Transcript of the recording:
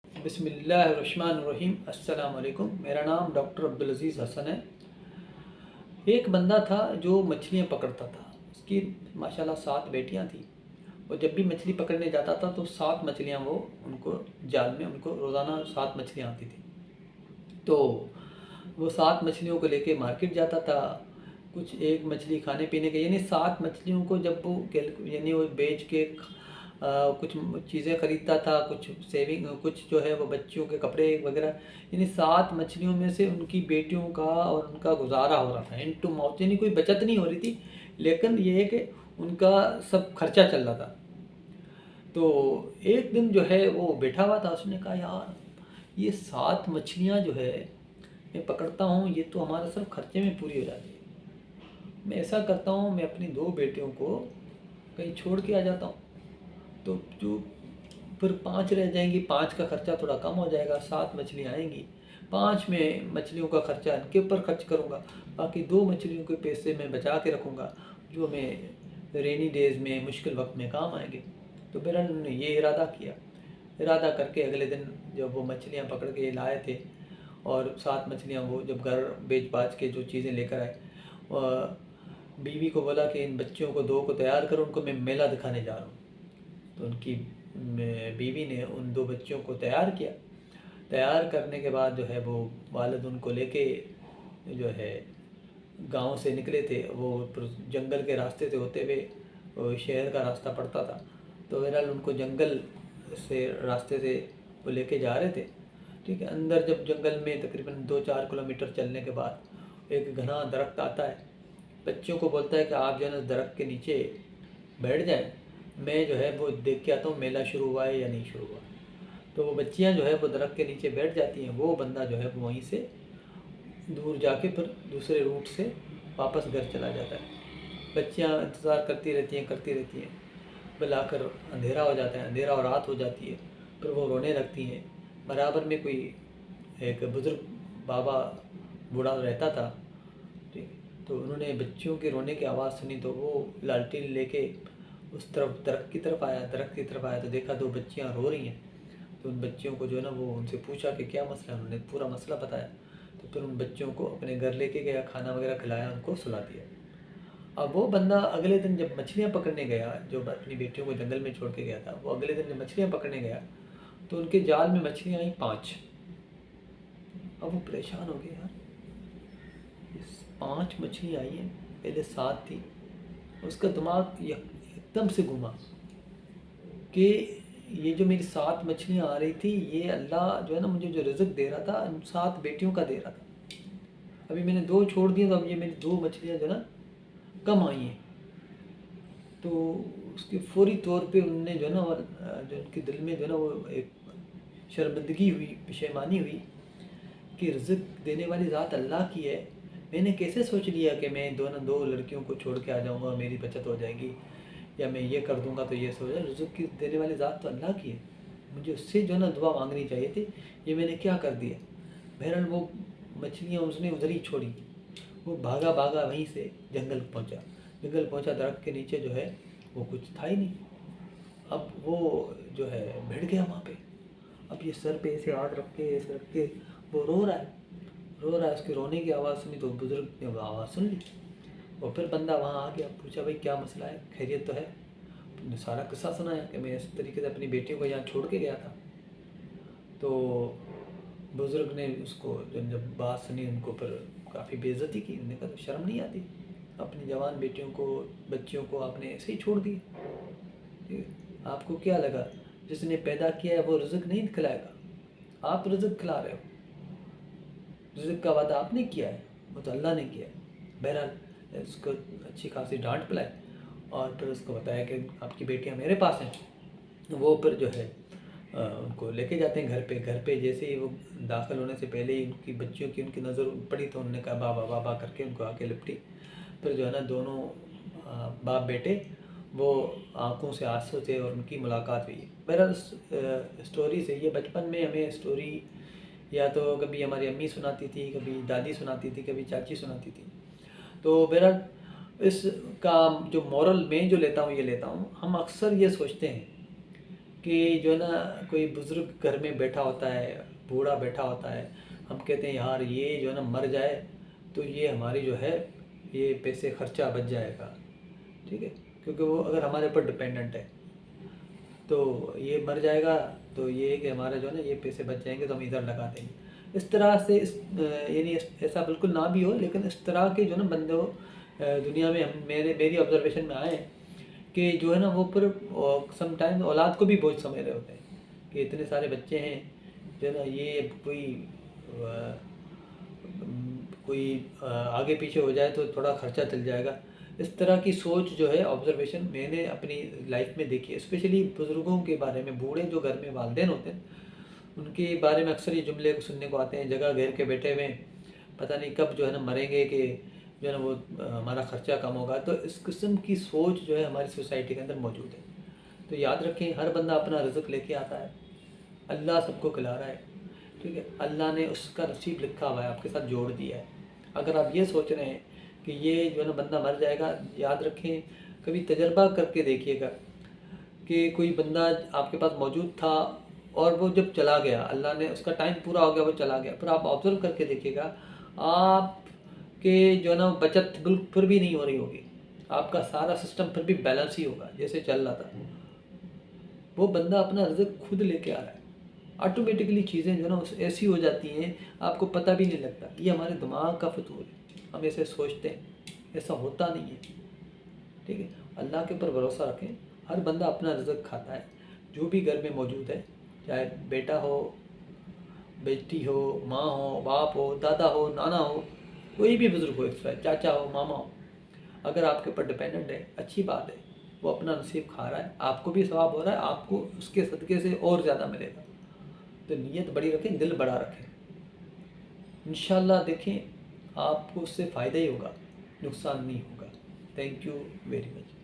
بسم اللہ الرحمن الرحیم۔ السلام علیکم، میرا نام ڈاکٹر عبدالعزیز حسن ہے۔ ایک بندہ تھا جو مچھلیاں پکڑتا تھا۔ اس کی ماشاءاللہ 7 بیٹیاں تھیں، اور جب بھی مچھلی پکڑنے جاتا تھا تو 7 مچھلیاں وہ ان کو جال میں ان کو روزانہ 7 مچھلیاں آتی تھیں۔ تو وہ 7 مچھلیوں کو لے کے مارکیٹ جاتا تھا، کچھ ایک مچھلی کھانے پینے کے، یعنی 7 مچھلیوں کو جب وہ یعنی وہ بیچ کے کچھ چیزیں خریدتا تھا، کچھ سیونگ، کچھ جو ہے وہ بچیوں کے کپڑے وغیرہ، یعنی 7 مچھلیوں میں سے ان کی بیٹیوں کا اور ان کا گزارا ہو رہا تھا، ہینڈ ٹو ماؤتھ، یعنی کوئی بچت نہیں ہو رہی تھی، لیکن یہ ہے کہ ان کا سب خرچہ چل رہا تھا۔ تو ایک دن جو ہے وہ بیٹھا ہوا تھا، اس نے کہا یار یہ 7 مچھلیاں جو ہے میں پکڑتا ہوں، یہ تو ہمارا سب خرچے میں پوری ہو جاتی ہے۔ میں ایسا کرتا ہوں، میں اپنی 2 بیٹیوں کو کہیں چھوڑ کے آ جاتا ہوں، تو جو پھر 5 رہ جائیں گی، 5 کا خرچہ تھوڑا کم ہو جائے گا، 7 مچھلیاں آئیں گی، 5 میں مچھلیوں کا خرچہ ان کے اوپر خرچ کروں گا، باقی 2 مچھلیوں کے پیسے میں بچا کے رکھوں گا جو میں رینی ڈیز میں مشکل وقت میں کام آئیں گے۔ تو بہرحال انہوں نے یہ ارادہ کیا۔ ارادہ کر کے اگلے دن جب وہ مچھلیاں پکڑ کے لائے تھے، اور 7 مچھلیاں وہ جب گھر بیچ باچ کے جو چیزیں لے کر آئے، بیوی کو بولا کہ ان بچوں کو 2 کو تیار کرو، ان کو میں میلہ دکھانے جا رہا ہوں۔ تو ان کی بیوی نے ان 2 بچوں کو تیار کیا۔ تیار کرنے کے بعد جو ہے وہ والد ان کو لے کے جو ہے گاؤں سے نکلے تھے، وہ جنگل کے راستے سے ہوتے ہوئے شہر کا راستہ پڑتا تھا، تو بہرحال ان کو جنگل سے راستے سے وہ لے کے جا رہے تھے، ٹھیک ہے۔ اندر جب جنگل میں تقریباً 2-4 کلومیٹر چلنے کے بعد ایک گھنا درخت آتا ہے، بچوں کو بولتا ہے کہ آپ جو ہے نا درخت کے نیچے بیٹھ جائیں، میں جو ہے وہ دیکھ کے آتا ہوں میلہ شروع ہوا ہے یا نہیں شروع ہوا۔ تو وہ بچیاں جو ہے وہ درخت کے نیچے بیٹھ جاتی ہیں، وہ بندہ جو ہے وہ وہیں سے دور جا کے پھر دوسرے روٹ سے واپس گھر چلا جاتا ہے۔ بچیاں انتظار کرتی رہتی ہیں، بلا کر اندھیرا ہو جاتا ہے، اندھیرا اور رات ہو جاتی ہے، پھر وہ رونے لگتی ہیں۔ برابر میں کوئی ایک بزرگ بابا بوڑھا رہتا تھا، ٹھیک، تو انہوں نے بچیوں کے رونے کی آواز سنی، تو وہ لالٹین لے کے اس طرف درخت کی طرف آیا تو دیکھا 2 بچیاں رو رہی ہیں۔ تو ان بچیوں کو جو ہے نا وہ ان سے پوچھا کہ کیا مسئلہ ہے، انہوں نے پورا مسئلہ بتایا۔ تو پھر ان بچوں کو اپنے گھر لے کے گیا، کھانا وغیرہ کھلایا، ان کو سلا دیا۔ اب وہ بندہ اگلے دن جب مچھلیاں پکڑنے گیا، جو اپنی بیٹیوں کو جنگل میں چھوڑ کے گیا تھا، وہ اگلے دن جب مچھلیاں پکڑنے گیا تو ان کے جال میں مچھلیاں آئیں 5۔ اب وہ پریشان ہو گئے، یار 5 مچھلیاں آئی ہیں، پہلے 7 تھی۔ اس کا دماغ ایک دم سے گھوما کہ یہ جو میری 7 مچھلیاں آ رہی تھی، یہ اللہ جو ہے نا مجھے جو رزق دے رہا تھا، ان 7 بیٹیوں کا دے رہا تھا۔ ابھی میں نے 2 چھوڑ دی، تو اب یہ میری 2 مچھلیاں جو ہے نا کم آئی ہیں۔ تو اس کے فوری طور پہ انہوں نے جو ہے نا جو ان کے دل میں جو ہے نا وہ ایک شرمندگی ہوئی، پشیمانی ہوئی کہ رزق دینے والی ذات اللہ کی ہے، میں نے کیسے سوچ لیا کہ میں 2 لڑکیوں کو چھوڑ کے آ جاؤں گا، میری بچت ہو جائے گی، یا میں یہ کر دوں گا تو یہ سوچا، رزق کی دینے والی ذات تو اللہ کی ہے، مجھے اس سے جو ہے نا دعا مانگنی چاہیے تھی، یہ میں نے کیا کر دیا۔ بہرحال وہ مچھلیاں اس نے ادھر ہی چھوڑی، وہ بھاگا وہیں سے جنگل پہنچا، درخت کے نیچے جو ہے وہ کچھ تھا ہی نہیں۔ اب وہ جو ہے بھڑ گیا وہاں پہ، اب یہ سر پہ ایسے ہاتھ رکھ کے وہ رو رہا ہے، اس کے رونے کی آواز سنی تو بزرگ نے وہ آواز سن لی، اور پھر بندہ وہاں آ گیا، پوچھا بھائی کیا مسئلہ ہے، خیریت تو ہے؟ نے سارا قصہ سنایا کہ میں اس طریقے سے اپنی بیٹیوں کو یہاں چھوڑ کے گیا تھا۔ تو بزرگ نے اس کو جب بات سنی، ان کو پر کافی بے عزتی کی، انہوں نے کہا شرم نہیں آتی، اپنی جوان بیٹیوں کو، بچیوں کو آپ نے ایسے ہی چھوڑ دی، آپ کو کیا لگا جس نے پیدا کیا ہے وہ رزق نہیں کھلائے گا، آپ رزق کھلا رہے ہو، رزق کا وعدہ آپ نے کیا ہے، وہ تو اللہ نے کیا ہے۔ بہرحال اس کو اچھی خاصی ڈانٹ پلائی، اور پھر اس کو بتایا کہ آپ کی بیٹیاں میرے پاس ہیں۔ وہ پھر جو ہے ان کو لے کے جاتے ہیں گھر پہ جیسے ہی وہ داخل ہونے سے پہلے ہی ان کی بچیوں کی ان کی نظر پڑی، تو انہوں نے کہا بابا بابا کر کے ان کو آ کے لپٹی۔ پھر جو ہے نا دونوں باپ بیٹے وہ آنکھوں سے آنسو تھے، اور ان کی ملاقات ہوئی۔ بہرحال اسٹوری سے یہ بچپن میں ہمیں اسٹوری یا تو کبھی ہماری امی سناتی تھی، کبھی دادی سناتی تھی، کبھی چاچی سناتی تھی۔ تو بہرحال اس کا جو مورل میں جو لیتا ہوں، ہم اکثر یہ سوچتے ہیں کہ جو ہے نا کوئی بزرگ گھر میں بیٹھا ہوتا ہے، بوڑھا بیٹھا ہوتا ہے، ہم کہتے ہیں یار یہ جو ہے نا مر جائے تو یہ ہماری جو ہے یہ پیسے خرچہ بچ جائے گا، ٹھیک ہے، کیونکہ وہ اگر ہمارے اوپر ڈپینڈنٹ ہے تو یہ مر جائے گا تو یہ ہے کہ ہمارا جو ہے نا یہ پیسے بچ جائیں گے تو ہم ادھر لگا دیں گے، اس طرح سے یعنی ایسا بالکل نہ بھی ہو، لیکن اس طرح کے جو ہے نا بندے دنیا میں میری آبزرویشن میں آئے ہیں کہ جو ہے نا وہ پر سم ٹائم اولاد کو بھی بوجھ سمجھ رہے ہوتے ہیں کہ اتنے سارے بچے ہیں جو ہے نا یہ کوئی آگے پیچھے ہو جائے تو تھوڑا خرچہ چل جائے گا۔ اس طرح کی سوچ جو ہے آبزرویشن میں نے اپنی لائف میں دیکھی ہے، اسپیشلی بزرگوں کے بارے میں، بوڑھے جو گھر میں والدین ہوتے ہیں ان کے بارے میں اکثر یہ جملے سننے کو آتے ہیں، جگہ گھیر کے بیٹھے ہوئے پتہ نہیں کب جو ہے نا مریں گے کہ جو ہے نا وہ ہمارا خرچہ کم ہوگا۔ تو اس قسم کی سوچ جو ہے ہماری سوسائٹی کے اندر موجود ہے۔ تو یاد رکھیں ہر بندہ اپنا رزق لے کے آتا ہے، اللہ سب کو کھلا رہا ہے، ٹھیک ہے، اللہ نے اس کا نصیب لکھا ہوا ہے، آپ کے ساتھ جوڑ دیا ہے۔ اگر آپ یہ سوچ رہے ہیں کہ یہ جو ہے نا بندہ مر جائے گا، یاد رکھیں کبھی تجربہ کر کے دیکھیے گا کہ کوئی بندہ آپ کے پاس موجود تھا اور وہ جب چلا گیا، اللہ نے اس کا ٹائم پورا ہو گیا، وہ چلا گیا، پھر آپ آبزرو کر کے دیکھیے گا آپ کے جو ہے نا بچت بالکل پھر بھی نہیں ہو رہی ہوگی، آپ کا سارا سسٹم پھر بھی بیلنس ہی ہوگا جیسے چل رہا تھا۔ وہ بندہ اپنا رزق خود لے کے آ رہا ہے، آٹومیٹکلی چیزیں جو ہے نا ایسی ہو جاتی ہیں آپ کو پتہ بھی نہیں لگتا، یہ ہمارے دماغ کا فطور ہے، ہم ایسے سوچتے ہیں، ایسا ہوتا نہیں ہے، ٹھیک ہے۔ اللہ کے اوپر بھروسہ رکھیں، ہر بندہ اپنا رزق کھاتا ہے، جو بھی گھر میں موجود ہے، چاہے بیٹا ہو، بیٹی ہو، ماں ہو، باپ ہو، دادا ہو، نانا ہو، کوئی بھی بزرگ ہو، چاچا ہو، ماما ہو، اگر آپ کے اوپر ڈپینڈنٹ ہے اچھی بات ہے، وہ اپنا نصیب کھا رہا ہے، آپ کو بھی ثواب ہو رہا ہے، آپ کو اس کے صدقے سے اور زیادہ ملے گا۔ تو نیت بڑی رکھیں، دل بڑا رکھیں، انشاءاللہ دیکھیں آپ کو اس سے فائدہ ہی ہوگا، نقصان نہیں ہوگا۔ Thank you very much.